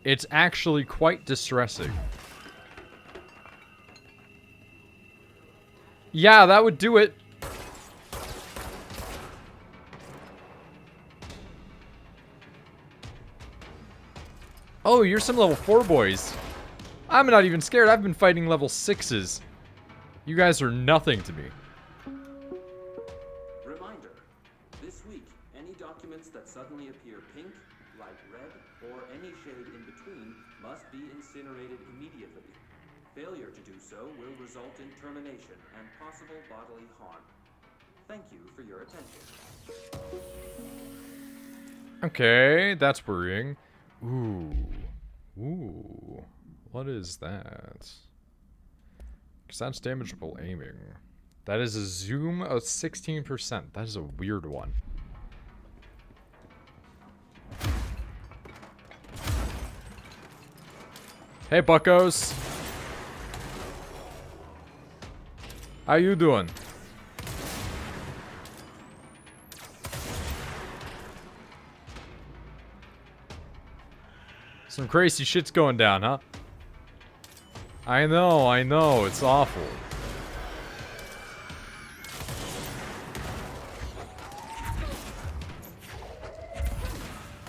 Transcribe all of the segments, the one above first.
It's actually quite distressing. Yeah, that would do it. Oh, you're some level 4 boys. I'm not even scared. I've been fighting level 6s. You guys are nothing to me. Reminder, this week, any documents that suddenly appear pink, light red, or any shade in between must be incinerated immediately. Failure to do so will result in termination and possible bodily harm. Thank you for your attention. Okay, that's worrying. Ooh. Ooh. What is that? Because that's damageable aiming. That is a zoom of 16%. That is a weird one. Hey, buckos. How you doing? Some crazy shit's going down, huh? I know, it's awful.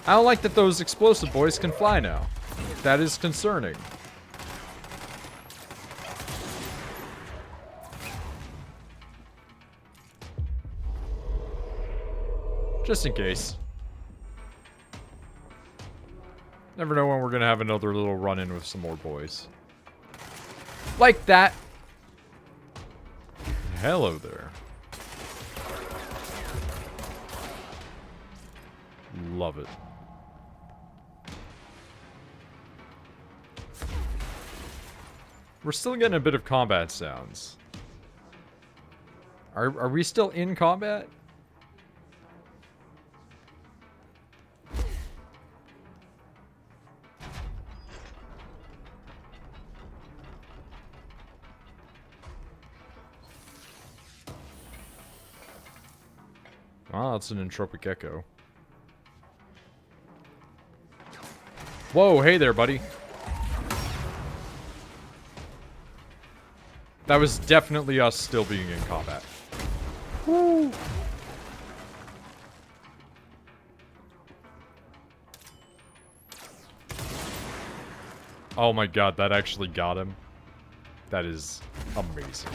I don't like that those explosive boys can fly now. That is concerning. Just in case. Never know when we're gonna have another little run-in with some more boys. Like that. Hello there. Love it. We're still getting a bit of combat sounds. Are we still in combat? Ah, it's an entropic echo. Whoa, hey there, buddy. That was definitely us still being in combat. Woo! Oh my god, that actually got him. That is amazing.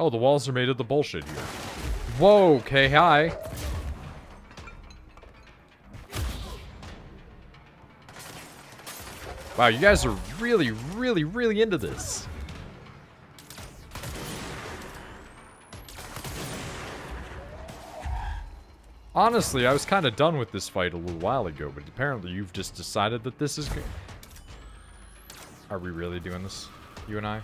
Oh, the walls are made of the bullshit here. Whoa, okay, hi. Wow, you guys are really, really, really into this. Honestly, I was kind of done with this fight a little while ago, but apparently you've just decided that this is good. Are we really doing this? You and I?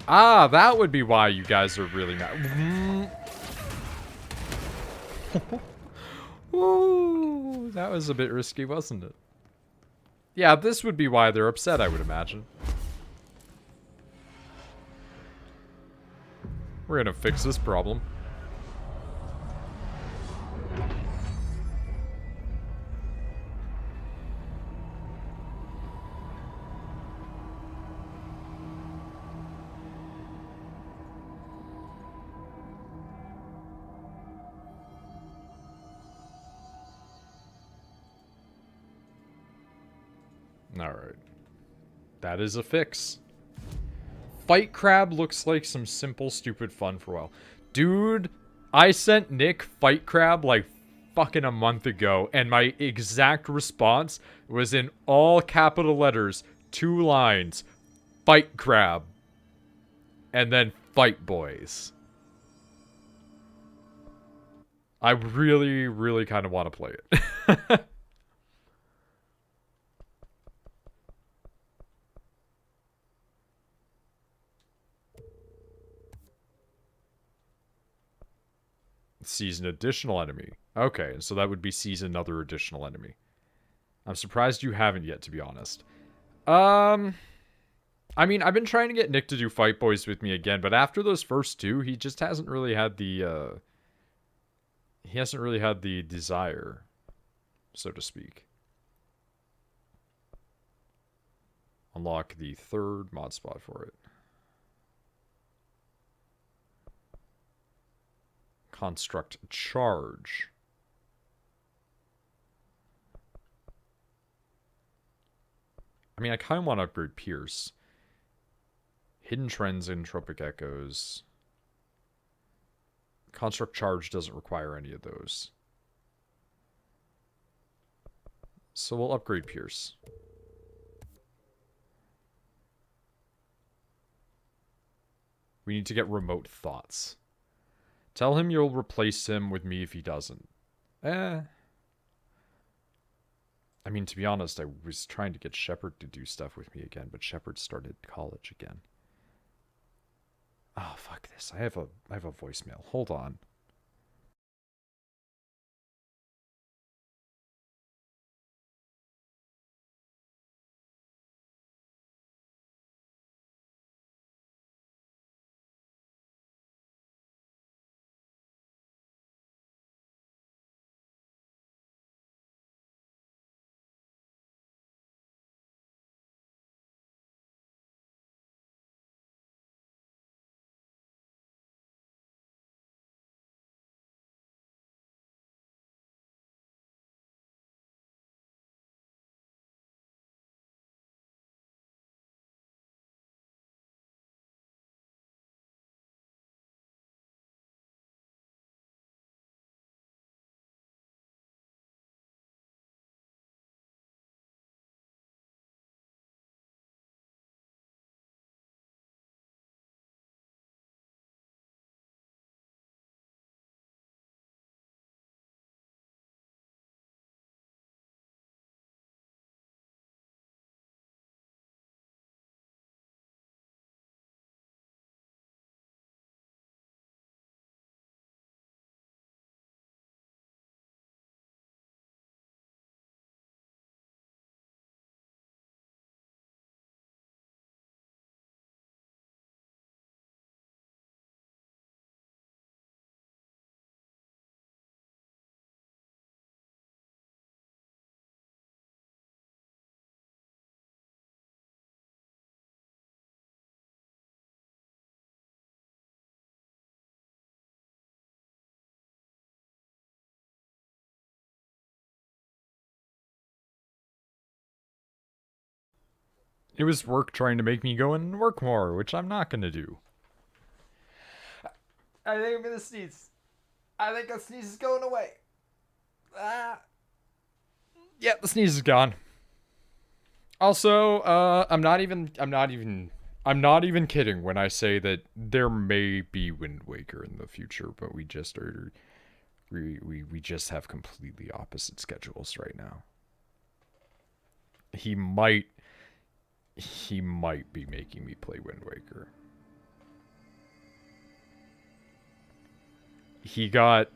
Ah, that would be why you guys are really not. Ooh, that was a bit risky, wasn't it? Yeah, this would be why they're upset, I would imagine. We're gonna fix this problem. Alright. That is a fix. Fight Crab looks like some simple, stupid fun for a while. Dude, I sent Nick Fight Crab like fucking a month ago, and my exact response was in all capital letters, 2 lines. Fight Crab. And then Fight Boys. I really, really kind of want to play it. Seize an additional enemy. Okay, so that would be seize another additional enemy. I'm surprised you haven't yet, to be honest. I mean, I've been trying to get Nick to do Fight Boys with me again, but after those first two, he just hasn't really had the, he hasn't really had the desire, so to speak. Unlock the third mod spot for it. Construct charge. I mean, I kind of want to upgrade Pierce. Hidden Trends, Entropic Echoes. Construct Charge doesn't require any of those. So we'll upgrade Pierce. We need to get Remote Thoughts. Tell him you'll replace him with me if he doesn't. I mean, to be honest, I was trying to get Shepard to do stuff with me again, but Shepard started college again. Oh, fuck this. I have a voicemail. Hold on. It was work trying to make me go and work more, which I'm not going to do. I think I'm going to sneeze. I think a sneeze is going away. Yeah, the sneeze is gone. Also, I'm not even kidding when I say that there may be Wind Waker in the future, but we just are we just have completely opposite schedules right now. He might be making me play Wind Waker. He got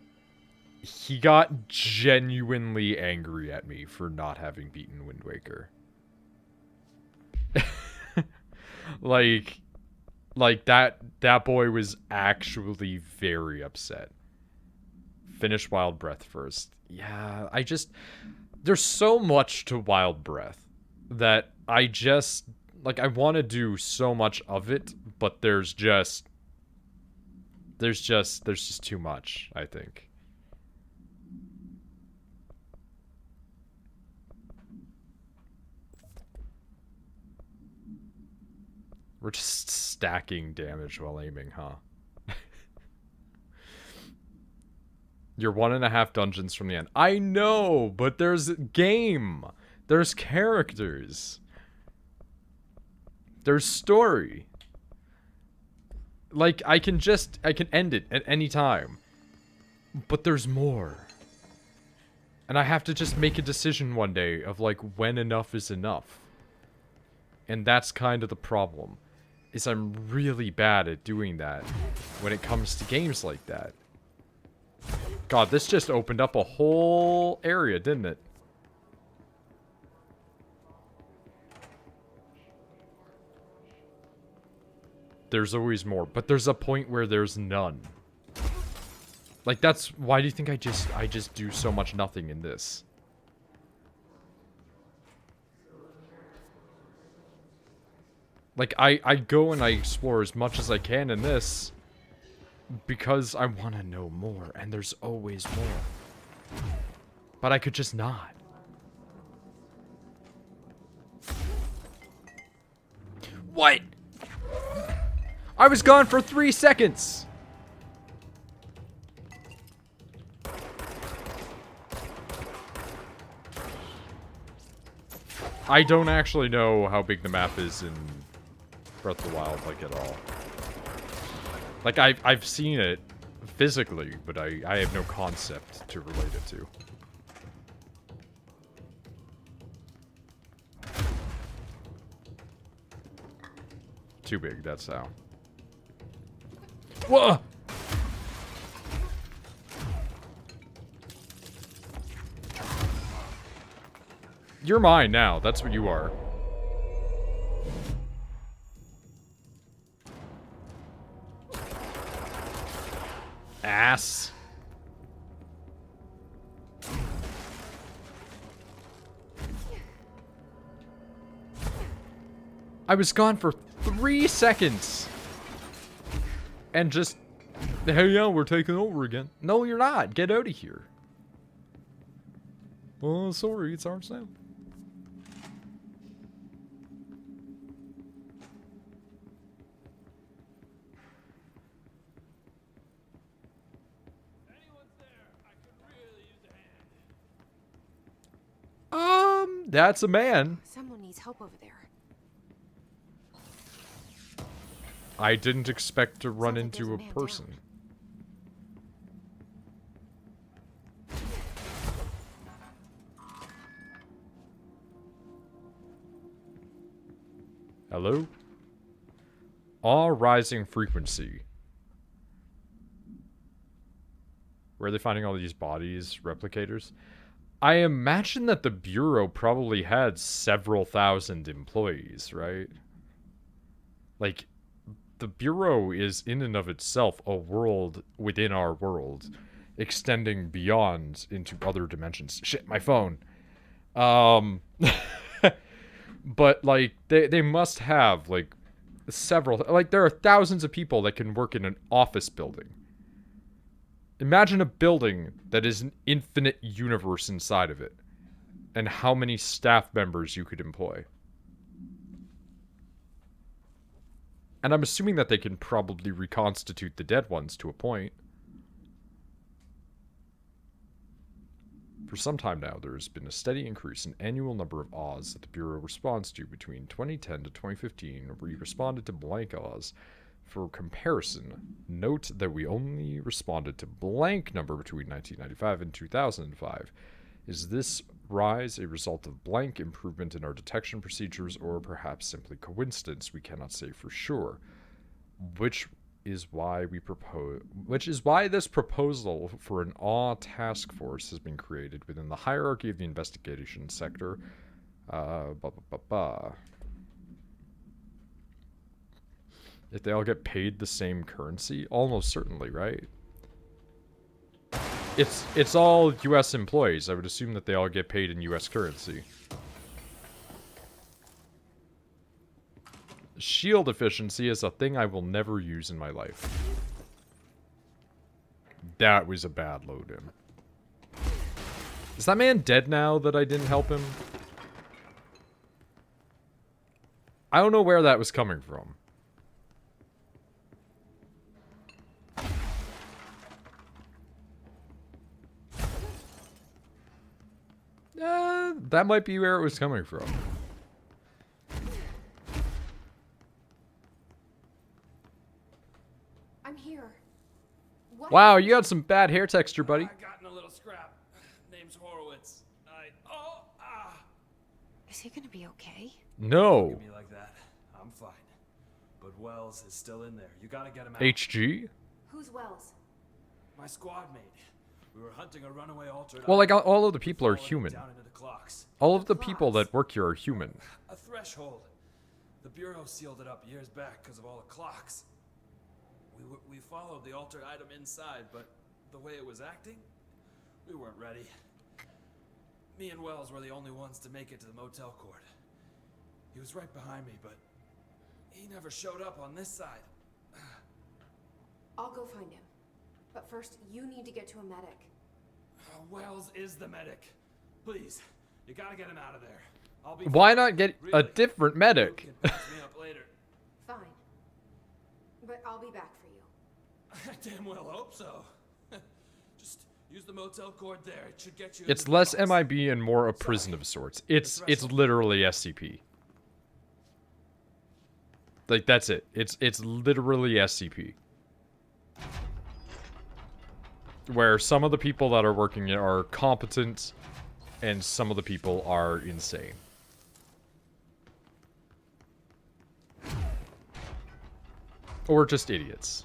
genuinely angry at me for not having beaten Wind Waker. like that boy was actually very upset. Finish Wild Breath first. Yeah, there's so much to Wild Breath that I want to do so much of it, but there's just too much, I think. We're just stacking damage while aiming, huh? You're 1.5 dungeons from the end. I know, but there's game. There's characters. There's story. Like, I can end it at any time. But there's more. And I have to just make a decision one day of, like, when enough is enough. And that's kind of the problem. Is I'm really bad at doing that when it comes to games like that. God, this just opened up a whole area, didn't it? there's always more, but there's a point where there's none. Like, that's why do you think I just do so much nothing in this? Like, I go and I explore as much as I can in this because I want to know more, and there's always more. But I could just not. What? I was gone for 3 seconds! I don't actually know how big the map is in Breath of the Wild, like, at all. Like, I've seen it physically, but I have no concept to relate it to. Too big, that's how. Whoa! You're mine now, that's what you are. Ass. I was gone for 3 seconds. And just, hey, yeah, we're taking over again. No, you're not. Get out of here. Oh, sorry, it's ours now. That's a man. Someone needs help over there. I didn't expect to run Sounds like into a there's a man person. Hello? All rising frequency. Where are they finding all these bodies, replicators? I imagine that the Bureau probably had several thousand employees, right? Like, the Bureau is in and of itself a world within our world, extending beyond into other dimensions. Shit, my phone. But, like, they must have, like, several... Like, there are thousands of people that can work in an office building. Imagine a building that is an infinite universe inside of it, and how many staff members you could employ. And I'm assuming that they can probably reconstitute the dead ones to a point. For some time now, there has been a steady increase in annual number of Oz that the Bureau responds to. Between 2010 to 2015, we responded to blank Oz. For comparison, note that we only responded to blank number between 1995 and 2005. Is this rise a result of blank improvement in our detection procedures, or perhaps simply coincidence? We cannot say for sure. Which is why this proposal for an awe task force has been created within the hierarchy of the investigation sector. If they all get paid the same currency? Almost certainly, right? It's all US employees. I would assume that they all get paid in US currency. Shield efficiency is a thing I will never use in my life. That was a bad load in. Is that man dead now that I didn't help him? I don't know where that was coming from. That might be where it was coming from. I'm here. What? Wow, you got some bad hair texture, buddy. I got in a little scrap. Name's Horowitz. Is he gonna be okay? No. Look at me like that. I'm fine. But Wells is still in there. You gotta get him out. HG? Who's Wells? My squad mate. We were hunting a runaway altered. Well, like, all of the people are human. Down into the clocks. All of the people that work here are human. A threshold. The Bureau sealed it up years back because of all the clocks. We followed the altered item inside, but the way it was acting, we weren't ready. Me and Wells were the only ones to make it to the motel court. He was right behind me, but he never showed up on this side. I'll go find him. But first, you need to get to a medic. Wells is the medic. Please, you gotta get him out of there. I'll be Why fine. not get a Really. different medic? You can patch me up later. Fine. But I'll be back for you. I damn well hope so. Just use the motel cord there. It should get you. It's into the less box. MIB and more a prison of sorts. It's literally SCP. Like, that's it. It's literally SCP. Where some of the people that are working it are competent, and some of the people are insane. Or just idiots.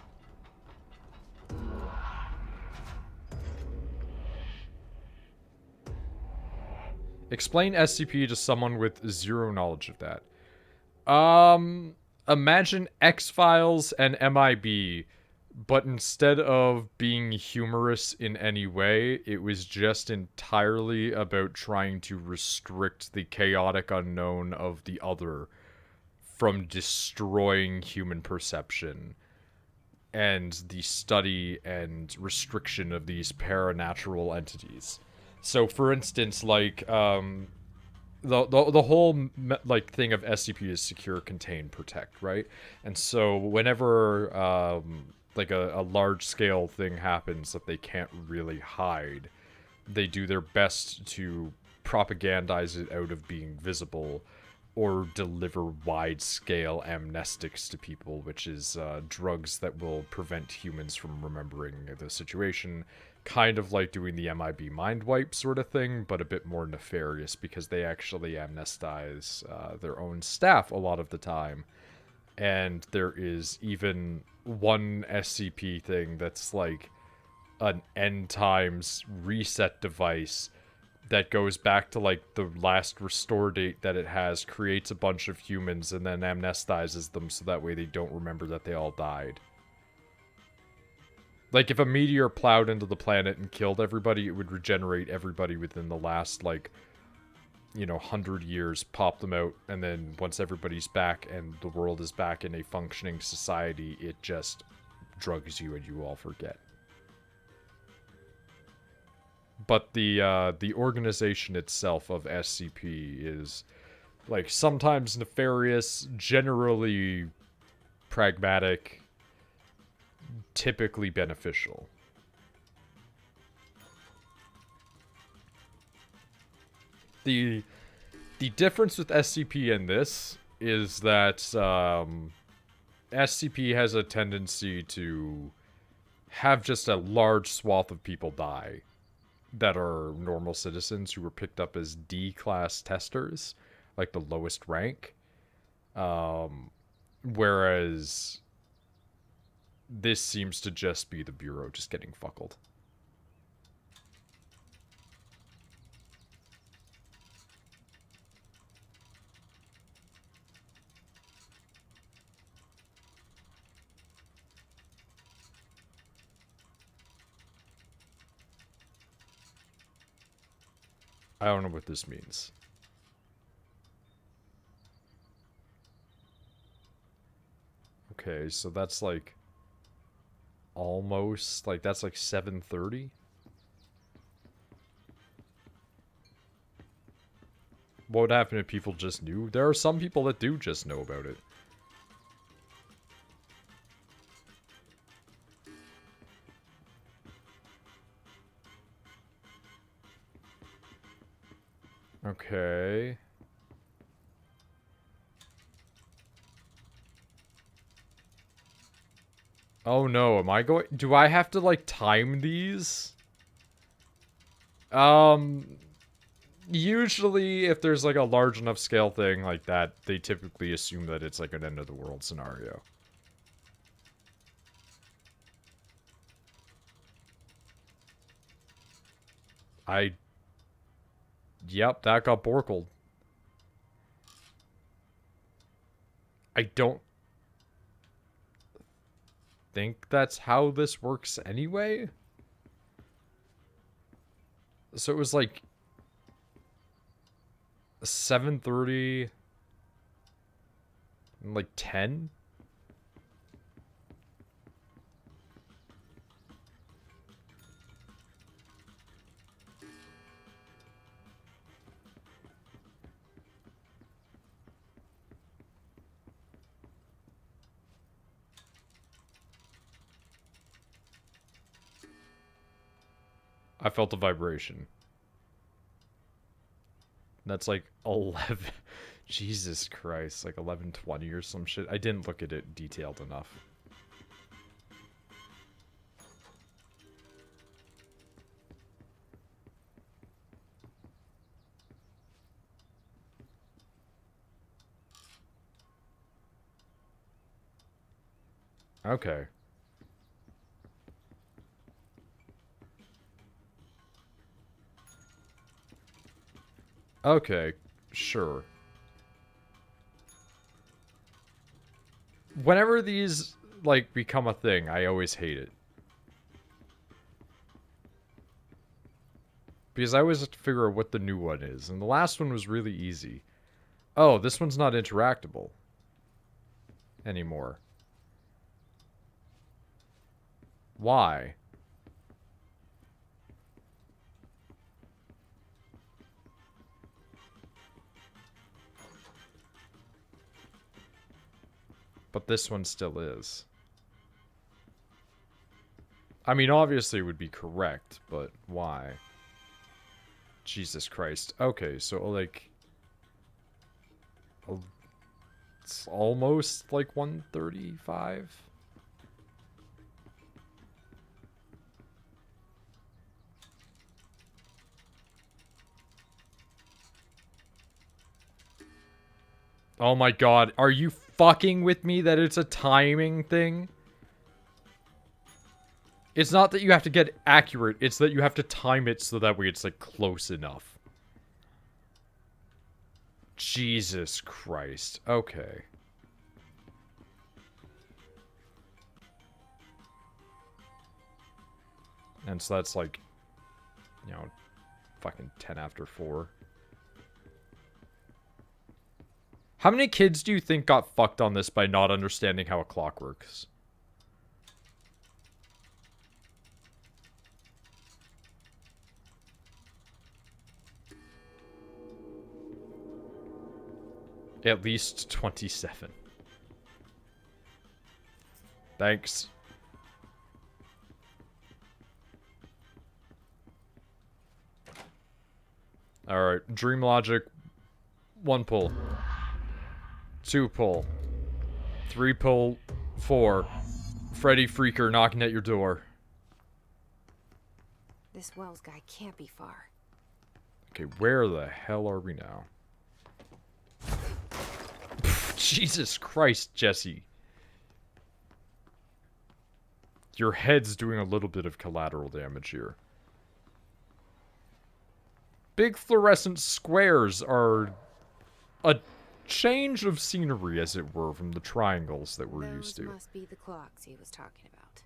Explain SCP to someone with zero knowledge of that. Imagine X-Files and MIB, but instead of being humorous in any way, it was just entirely about trying to restrict the chaotic unknown of the other from destroying human perception and the study and restriction of these paranatural entities. So, for instance, like, the whole like thing of SCP is secure, contain, protect, right? And so whenever like a large scale thing happens that they can't really hide, they do their best to propagandize it out of being visible or deliver wide scale amnestics to people, which is drugs that will prevent humans from remembering the situation. Kind of like doing the MIB mind wipe sort of thing, but a bit more nefarious because they actually amnestize their own staff a lot of the time. And there is even one SCP thing that's like an end times reset device that goes back to like the last restore date that it has, creates a bunch of humans, and then amnestizes them so that way they don't remember that they all died. Like, if a meteor plowed into the planet and killed everybody, it would regenerate everybody within the last, like, 100 years, pop them out, and then once everybody's back and the world is back in a functioning society, it just drugs you and you all forget. But the organization itself of SCP is, like, sometimes nefarious, generally pragmatic, typically beneficial. The difference with SCP and this is that SCP has a tendency to have just a large swath of people die that are normal citizens who were picked up as D-class testers, like the lowest rank. Whereas this seems to just be the Bureau just getting fuckled. I don't know what this means. Okay, so that's like almost, like, that's like 7:30. What would happen if people just knew? There are some people that do just know about it. Okay. Oh no, am I going... Do I have to, like, time these? Usually, if there's, like, a large enough scale thing like that, they typically assume that it's, like, an end-of-the-world scenario. Yep, that got borkled. I don't think that's how this works anyway. So it was like 7:30 and like 10. I felt a vibration. That's like 11. Jesus Christ, like 11:20 or some shit. I didn't look at it detailed enough. Okay. Okay, sure. Whenever these, like, become a thing, I always hate it. Because I always have to figure out what the new one is. And the last one was really easy. Oh, this one's not interactable anymore. Why? But this one still is. I mean, obviously it would be correct, but why? Jesus Christ. Okay, so, like... It's almost, like, 1:35? Oh my god, are you fucking with me that it's a timing thing? It's not that you have to get accurate, it's that you have to time it so that way it's, like, close enough. Jesus Christ. Okay. And so that's, like, you know, fucking 10 after 4. How many kids do you think got fucked on this by not understanding how a clock works? At least 27. Thanks. Alright, dream logic. 1 pull. 2 pull. 3 pull. 4. Freddy Freaker knocking at your door. This Wells guy can't be far. Okay, where the hell are we now? Jesus Christ, Jesse. Your head's doing a little bit of collateral damage here. Big fluorescent squares are a change of scenery, as it were, from the triangles that we're used to. Those must be the clocks he was talking about.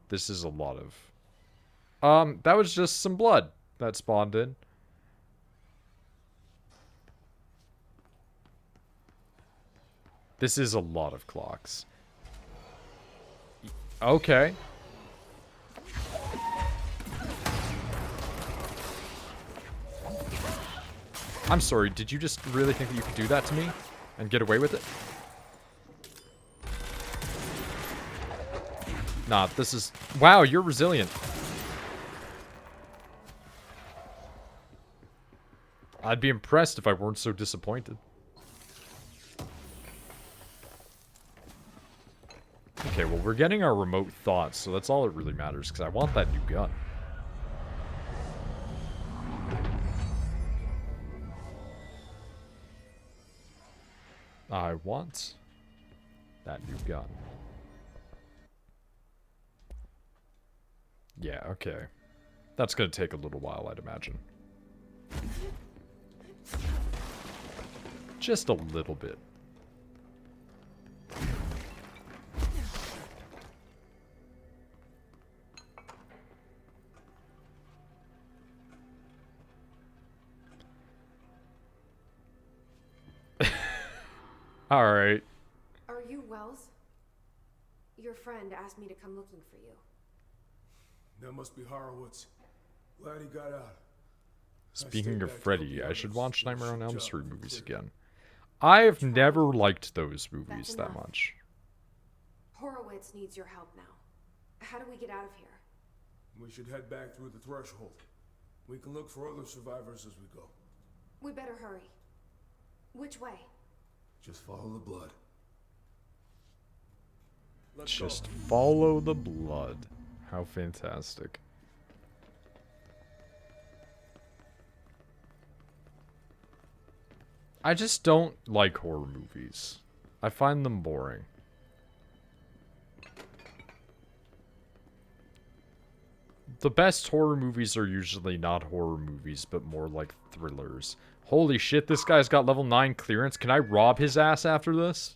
This is a lot of... that was just some blood that spawned in. This is a lot of clocks. Okay. I'm sorry, did you just really think that you could do that to me? And get away with it? Nah, this is... Wow, you're resilient. I'd be impressed if I weren't so disappointed. Okay, well, we're getting our remote thoughts, so that's all that really matters, because I want that new gun. I want that new gun. Yeah, okay. That's gonna take a little while, I'd imagine. Just a little bit. Alright. Are you Wells? Your friend asked me to come looking for you. That must be Horowitz. Glad he got out. Speaking of Freddy, I should watch Nightmare on Elm Street movies again. I've never liked those movies that much. Horowitz needs your help now. How do we get out of here? We should head back through the threshold. We can look for other survivors as we go. We better hurry. Which way? Just follow the blood. Just follow the blood. How fantastic. I just don't like horror movies. I find them boring. The best horror movies are usually not horror movies, but more like thrillers. Holy shit, this guy's got level 9 clearance. Can I rob his ass after this?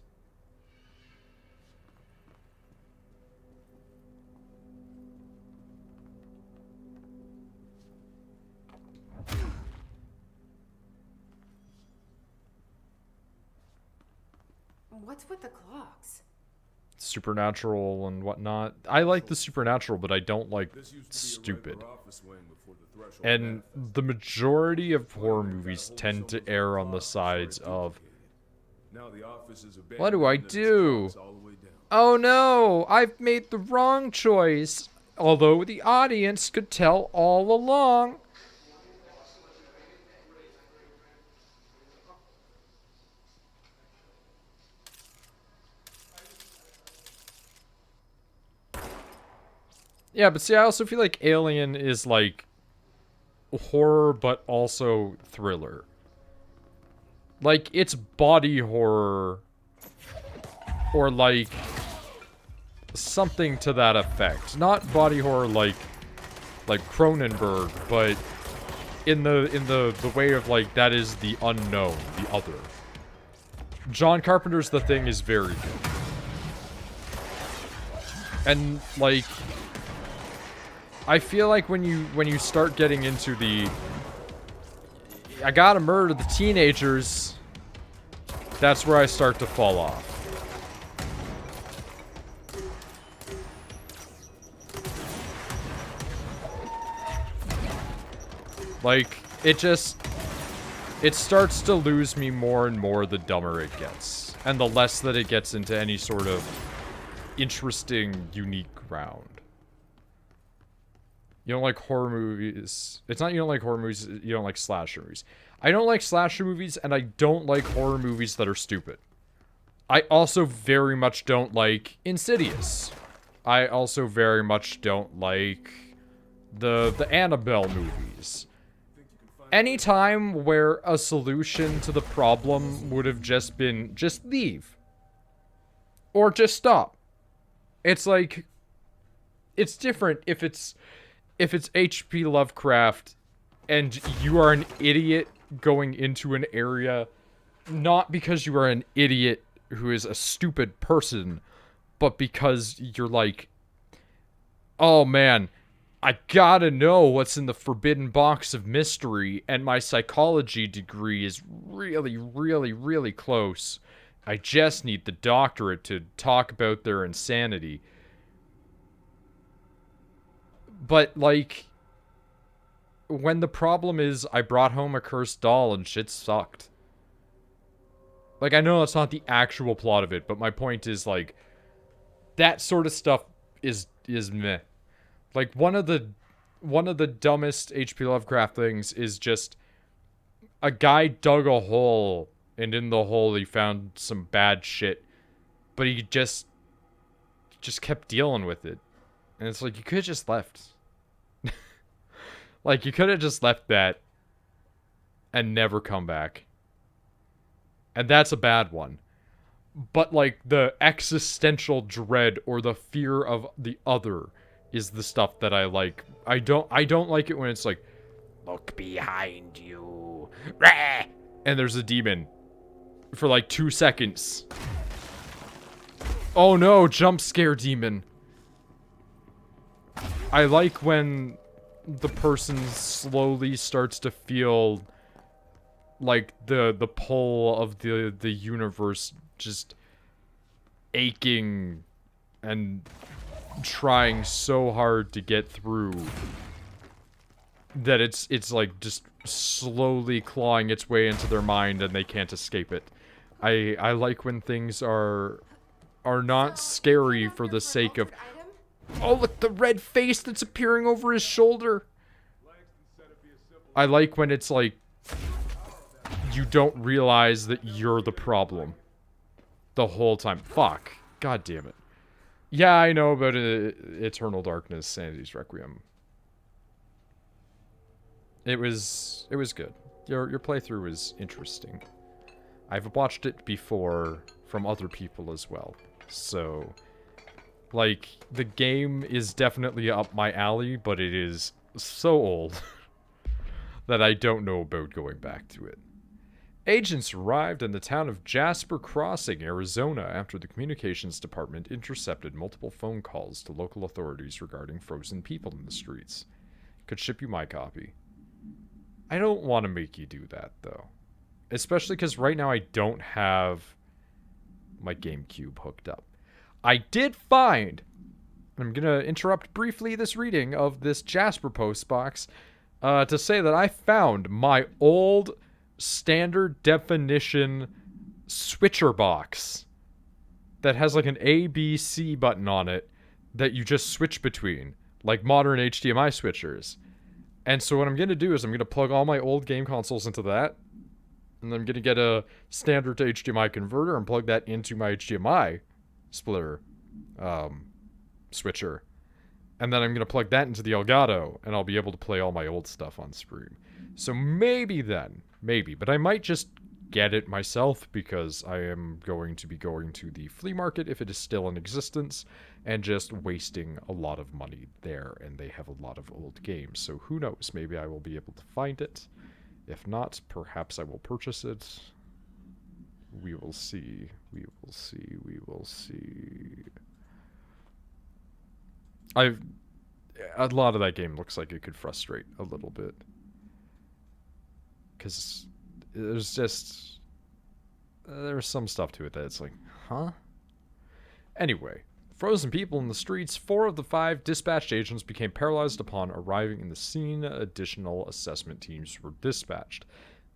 What's with the clocks? Supernatural and whatnot. I like the supernatural, but I don't like stupid. And the majority of horror movies tend to err on the sides of, what do I do? Oh no, I've made the wrong choice. Although the audience could tell all along. Yeah, but see, I also feel like Alien is, like, horror, but also thriller. Like, it's body horror, or, like, something to that effect. Not body horror like Cronenberg, but in the way of, like, that is the unknown, the other. John Carpenter's The Thing is very good. And, like, I feel like when you start getting into the I gotta murder the teenagers, that's where I start to fall off. Like, it starts to lose me more and more the dumber it gets. And the less that it gets into any sort of interesting, unique ground. You don't like horror movies. It's not you don't like horror movies, you don't like slasher movies. I don't like slasher movies, and I don't like horror movies that are stupid. I also very much don't like Insidious. I also very much don't like the Annabelle movies. Any time where a solution to the problem would have just been, just leave. Or just stop. It's like, it's different if it's H.P. Lovecraft and you are an idiot going into an area, not because you are an idiot who is a stupid person, but because you're like, oh man, I gotta know what's in the forbidden box of mystery, and my psychology degree is really, really, really close. I just need the doctorate to talk about their insanity. But, like, when the problem is I brought home a cursed doll and shit sucked. Like, I know that's not the actual plot of it, but my point is, like, that sort of stuff is meh. Like, one of the dumbest H.P. Lovecraft things is just a guy dug a hole, and in the hole he found some bad shit, but he just kept dealing with it. And it's like, you could have just left. Like, you could have just left that and never come back. And that's a bad one. But, like, the existential dread or the fear of the other is the stuff that I like. I don't like it when it's like, look behind you. Rah! And there's a demon for like 2 seconds. Oh no, jump scare demon. I like when the person slowly starts to feel like the pull of the universe just aching and trying so hard to get through that it's like just slowly clawing its way into their mind and they can't escape it. I like when things are not scary for the sake of, oh, look, the red face that's appearing over his shoulder. I like when it's like, you don't realize that you're the problem the whole time. Fuck. God damn it. Yeah, I know about Eternal Darkness, Sanity's Requiem. It was good. Your playthrough was interesting. I've watched it before from other people as well. So, like, the game is definitely up my alley, but it is so old that I don't know about going back to it. Agents arrived in the town of Jasper Crossing, Arizona, after the communications department intercepted multiple phone calls to local authorities regarding frozen people in the streets. Could ship you my copy. I don't want to make you do that, though. Especially because right now I don't have my GameCube hooked up. I did find, I'm going to interrupt briefly this reading of this Jasper Post box to say that I found my old standard definition switcher box that has like an A, B, C button on it that you just switch between, like modern HDMI switchers. And so what I'm going to do is I'm going to plug all my old game consoles into that, and I'm going to get a standard to HDMI converter and plug that into my HDMI splitter switcher. And then I'm going to plug that into the Elgato, and I'll be able to play all my old stuff on stream. So maybe then, maybe. But I might just get it myself, because I am going to be going to the flea market, if it is still in existence, and just wasting a lot of money there. And they have a lot of old games. So who knows? Maybe I will be able to find it. If not, perhaps I will purchase it. We will see. We will see. We will see. A lot of that game looks like it could frustrate a little bit. Because there's just... there's some stuff to it that it's like, huh? Anyway, frozen people in the streets. 4 of the 5 dispatched agents became paralyzed upon arriving in the scene. Additional assessment teams were dispatched.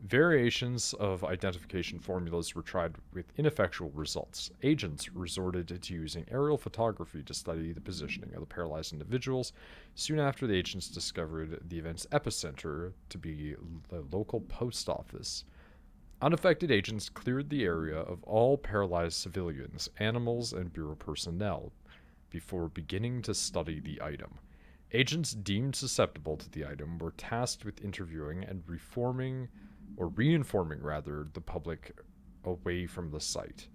Variations of identification formulas were tried with ineffectual results. Agents resorted to using aerial photography to study the positioning of the paralyzed individuals. Soon after, the agents discovered the event's epicenter to be the local post office. Unaffected agents cleared the area of all paralyzed civilians, animals, and bureau personnel before beginning to study the item. Agents deemed susceptible to the item were tasked with interviewing and reinforming the public away from the site.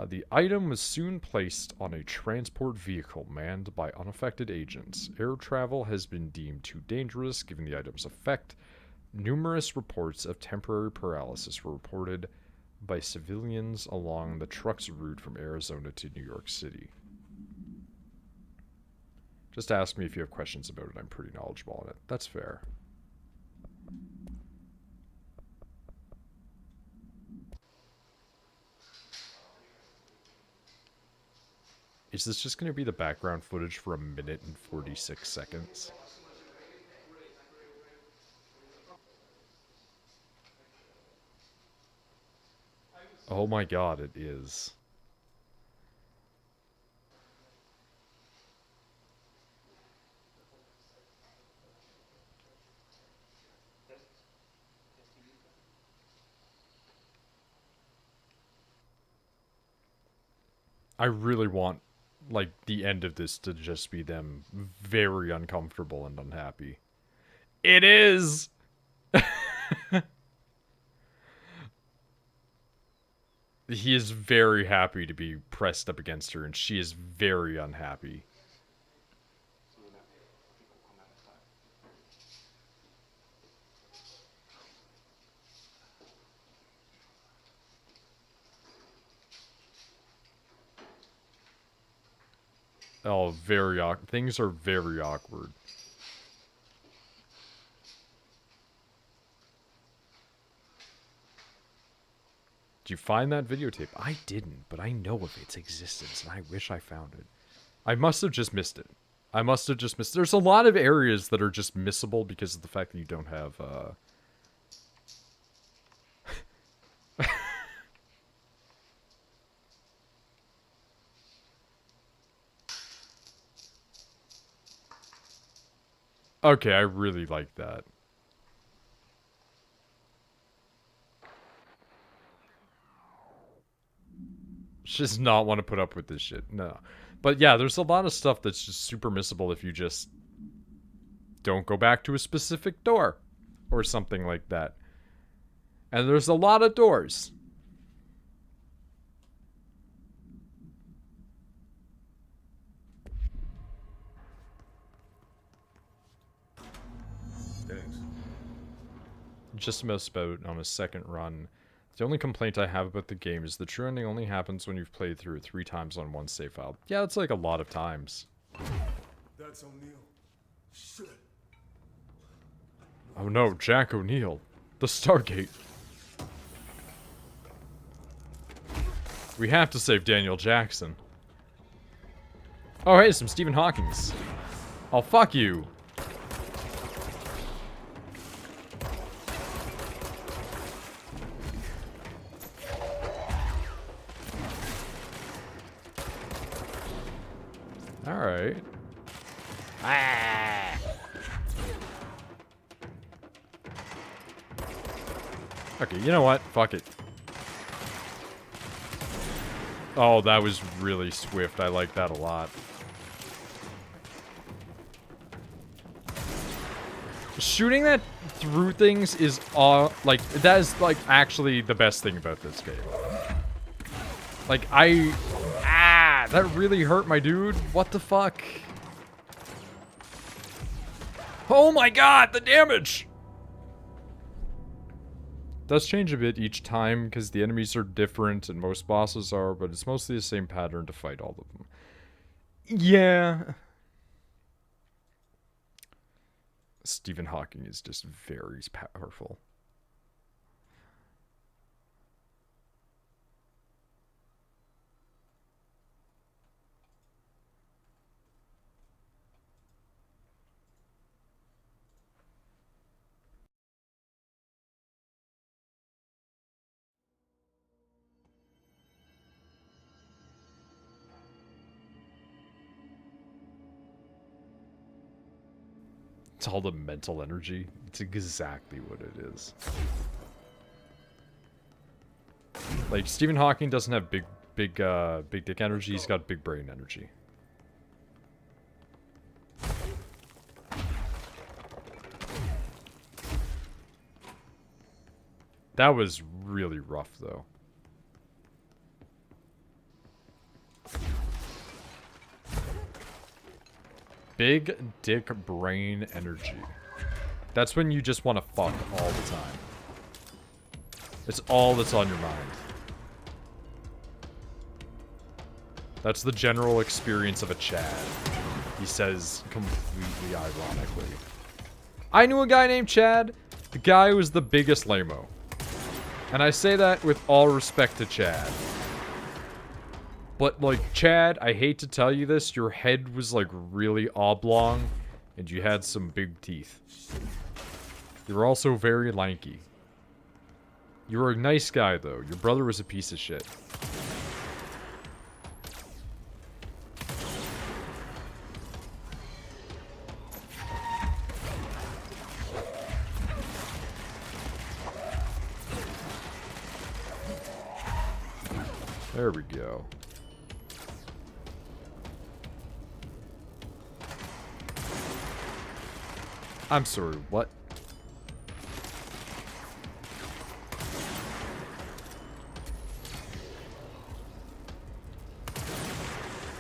The item was soon placed on a transport vehicle manned by unaffected agents. Air travel has been deemed too dangerous given the item's effect. Numerous reports of temporary paralysis were reported by civilians along the truck's route from Arizona to New York City. Just ask me if you have questions about it. I'm pretty knowledgeable on it. That's fair. Is this just going to be the background footage for 1 minute and 46 seconds? Oh my god, it is. I really want, like, the end of this to just be them very uncomfortable and unhappy. It is! He is very happy to be pressed up against her, and she is very unhappy. Oh, very awkward. Things are very awkward. Did you find that videotape? I didn't, but I know of its existence, and I wish I found it. I must have just missed it. I must have just missed... There's a lot of areas that are just missable because of the fact that you don't have, Okay, I really like that. Just not want to put up with this shit. No. But yeah, there's a lot of stuff that's just super missable if you just don't go back to a specific door or something like that. And there's a lot of doors. Thanks. Just about on a second run. The only complaint I have about the game is the true ending only happens when you've played through it 3 times on one save file. Yeah, it's like a lot of times. That's O'Neill. Shit. Oh no, Jack O'Neill. The Stargate. We have to save Daniel Jackson. Oh hey, some Stephen Hawking's. Oh fuck you. Alright. Ah. Okay, you know what? Fuck it. Oh, that was really swift. I like that a lot. Shooting that through things is like, that is like actually the best thing about this game. Like, that really hurt my dude. What the fuck? Oh my god, the damage! Does change a bit each time because the enemies are different and most bosses are, but it's mostly the same pattern to fight all of them. Yeah. Stephen Hawking is just very powerful. It's all the mental energy. It's exactly what it is. Like, Stephen Hawking doesn't have big dick energy. He's got big brain energy. That was really rough, though. Big dick brain energy. That's when you just want to fuck all the time. It's all that's on your mind. That's the general experience of a Chad. He says completely ironically. I knew a guy named Chad. The guy was the biggest lame-o. And I say that with all respect to Chad. But, like, Chad, I hate to tell you this, your head was, like, really oblong, and you had some big teeth. You were also very lanky. You were a nice guy, though. Your brother was a piece of shit. There we go. I'm sorry, what?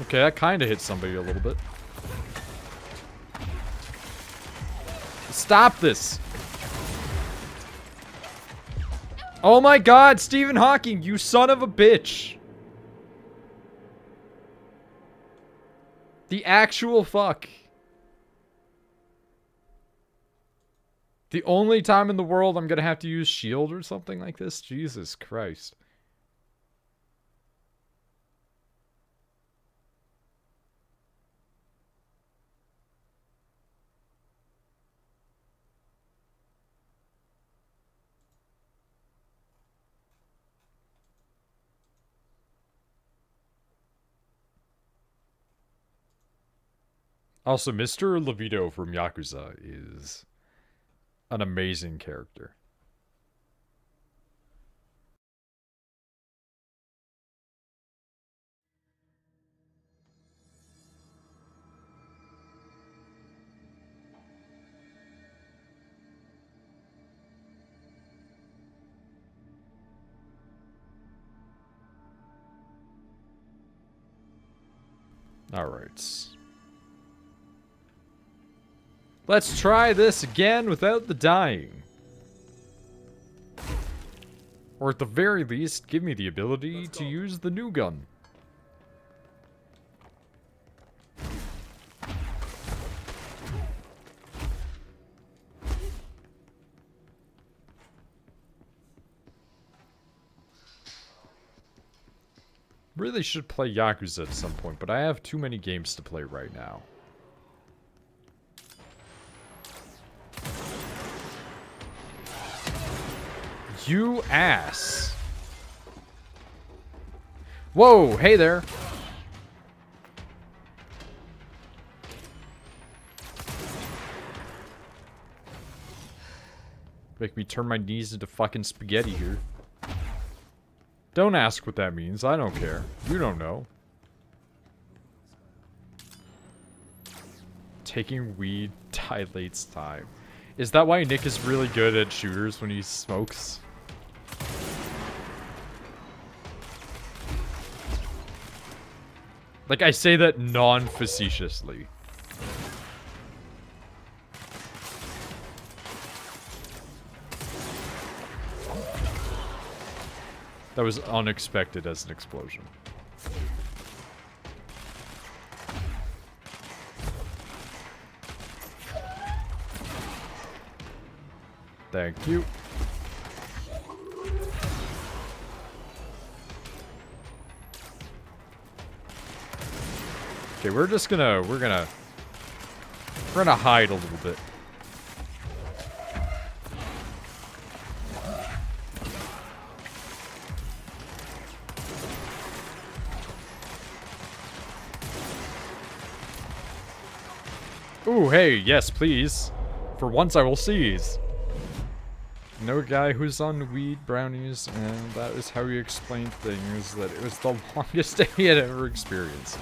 Okay, that kind of hit somebody a little bit. Stop this! Oh my god, Stephen Hawking, you son of a bitch! The actual fuck. The only time in the world I'm gonna have to use shield or something like this? Jesus Christ. Also, Mr. Levito from Yakuza is an amazing character. Alright. Let's try this again without the dying. Or at the very least, give me the ability to use the new gun. Really should play Yakuza at some point, but I have too many games to play right now. You ass. Whoa, hey there. Make me turn my knees into fucking spaghetti here. Don't ask what that means. I don't care. You don't know. Taking weed dilates time. Is that why Nick is really good at shooters when he smokes? Like, I say that non-facetiously. That was unexpected as an explosion. Thank you. Okay, we're gonna hide a little bit. Ooh, hey, yes, please. For once I will seize. No guy who's on weed brownies, and that is how he explained things, that it was the longest day he had ever experienced.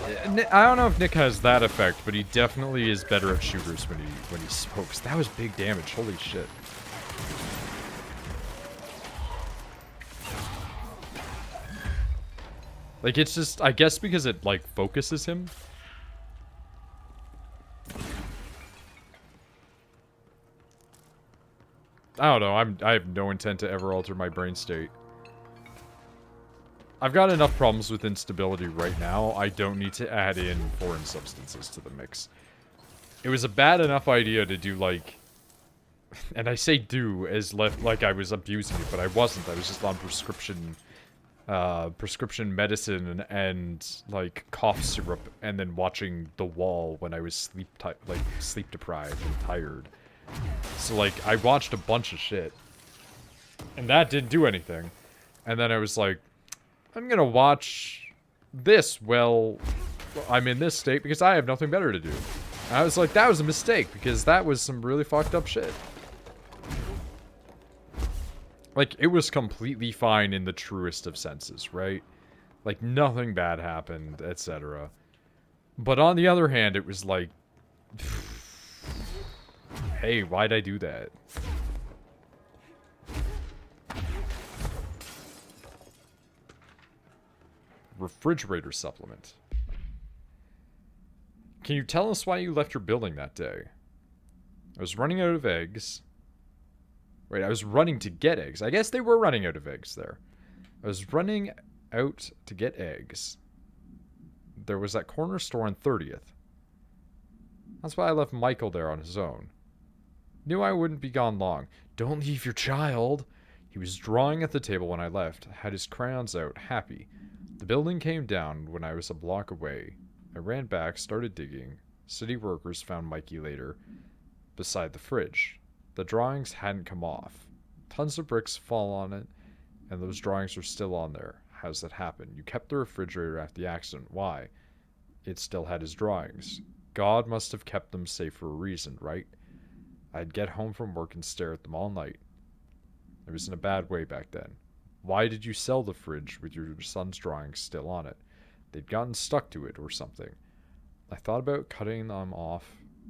I don't know if Nick has that effect, but he definitely is better at shooters when he smokes. That was big damage, holy shit. Like, it's just, I guess because it, like, focuses him. I don't know, I have no intent to ever alter my brain state. I've got enough problems with instability right now, I don't need to add in foreign substances to the mix. It was a bad enough idea to do, like... And I say do as like I was abusing it, but I wasn't. I was just on prescription medicine and like, cough syrup, and then watching The Wall when I was sleep deprived and tired. So, like, I watched a bunch of shit. And that didn't do anything. And then I was like, I'm gonna watch this while I'm in this state because I have nothing better to do. And I was like, that was a mistake because that was some really fucked up shit. Like, it was completely fine in the truest of senses, right? Like, nothing bad happened, etc. But on the other hand, it was like... Hey, why'd I do that? Refrigerator supplement. Can you tell us why you left your building that day? I was running out of eggs. Wait, I was running to get eggs. I guess they were running out of eggs there. I was running out to get eggs. There was that corner store on 30th. That's why I left Michael there on his own. Knew I wouldn't be gone long. Don't leave your child. He was drawing at the table when I left, had his crayons out, happy. The building came down when I was a block away. I ran back, started digging. City workers found Mikey later, beside the fridge. The drawings hadn't come off. Tons of bricks fall on it, and those drawings are still on there. How's that happen? You kept the refrigerator after the accident. Why? it still had his drawings. God must have kept them safe for a reason, right? I'd get home from work and stare at them all night. It was in a bad way back then. Why did you sell the fridge with your son's drawings still on it? They'd gotten stuck to it or something. I thought about cutting them off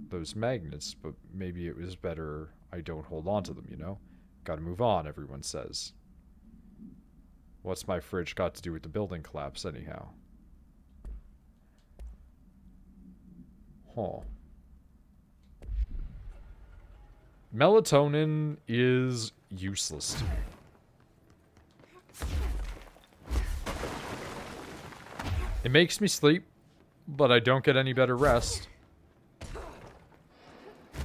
those magnets, but maybe it was better I don't hold on to them, you know? Gotta move on, everyone says. What's my fridge got to do with the building collapse, anyhow? Huh. Melatonin is useless to me. It makes me sleep, but I don't get any better rest.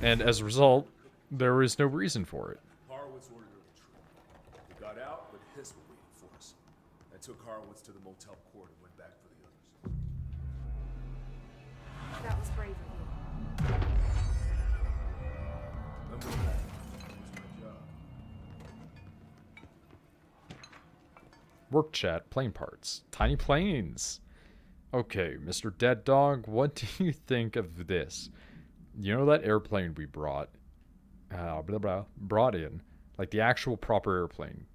And as a result, there is no reason for it. Horowitz ordered a retreat. We got out, but Hiss were waiting for us. I took Horowitz to the motel court and went back for the others. That was brave of you. Remember that? It was my job. Work chat, plane parts. Tiny planes. Okay, Mr. Dead Dog, what do you think of this? You know that airplane we brought in? Like the actual proper airplane.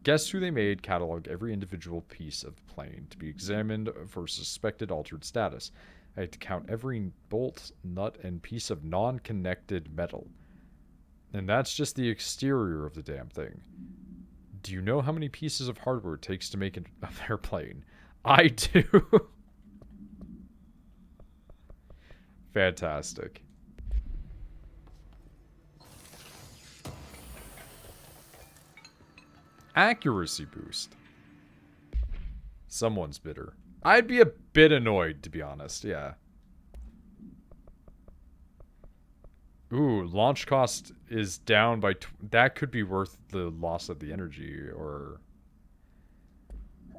Guess who they made catalog every individual piece of the plane to be examined for suspected altered status. I had to count every bolt, nut, and piece of non-connected metal. And that's just the exterior of the damn thing. Do you know how many pieces of hardware it takes to make an airplane? I do. Fantastic. Accuracy boost. Someone's bitter. I'd be a bit annoyed, to be honest, yeah. Ooh, launch cost is down by... that could be worth the loss of the energy, or...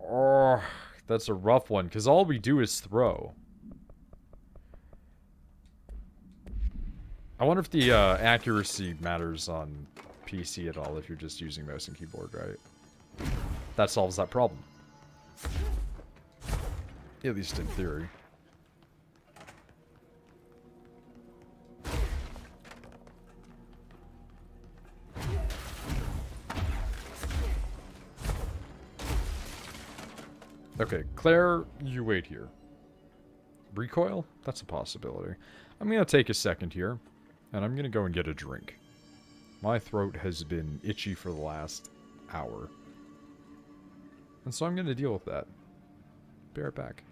oh, that's a rough one, because all we do is throw. I wonder if the accuracy matters on PC at all if you're just using mouse and keyboard, right? That solves that problem. At least in theory. Okay, Claire, you wait here. Recoil? That's a possibility. I'm going to take a second here, and I'm going to go and get a drink. My throat has been itchy for the last hour. And so I'm going to deal with that. Be right back.